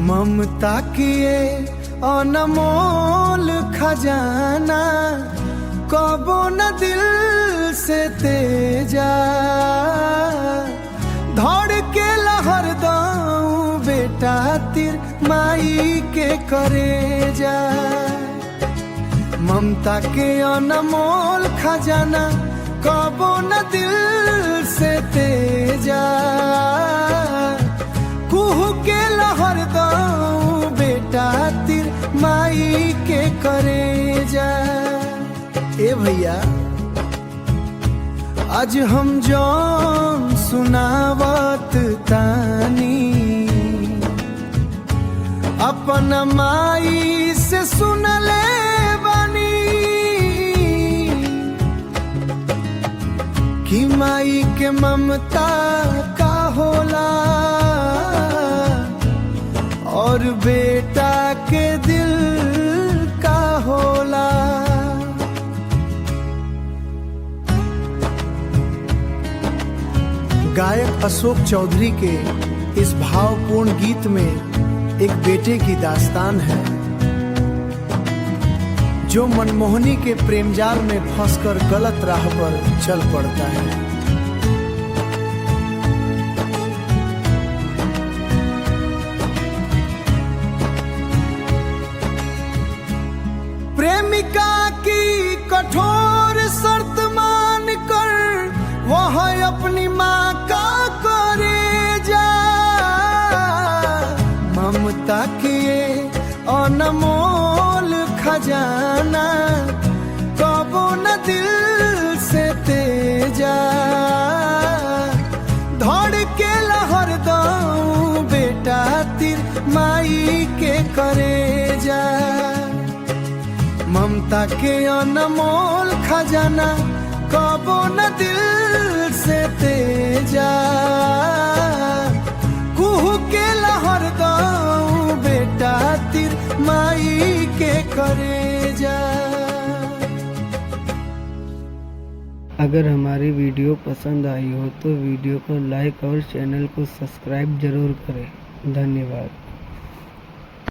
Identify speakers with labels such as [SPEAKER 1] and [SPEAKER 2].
[SPEAKER 1] ममता किए अनमोल खजाना कबो न दिल से तेजा धड़ के लहर दाऊं बेटा तिर माई के करेजा। ममता के अनमोल खजाना कबो न दिल से तेजा कुहू के लहर दाऊं बेटा तिर माई के करेजा। ए भैया आज हम जौन सुनावत तानी अपन माई से सुनले बानी कि माई के ममता का होला और बेटा के दिल का होला। गायक अशोक चौधरी के इस भावपूर्ण गीत में एक बेटे की दास्तान है जो मनमोहनी के प्रेमजाल में फंसकर गलत राह पर चल पड़ता है। प्रेमिका की कठोर शर्त मान कर वह अपनी माँ का करेजा ममता किए अनमोल खजाना कबो न दिल से तेजा धड़ के लहर दाऊं बेटा तिर माई के करेजा। ममता के अनमोल खजाना कबो न दिल से तेजा कुहू के लहर दाऊं बेटा तिर माई के करेजा।
[SPEAKER 2] अगर हमारी वीडियो पसंद आई हो तो वीडियो को लाइक और चैनल को सब्सक्राइब जरूर करें। धन्यवाद।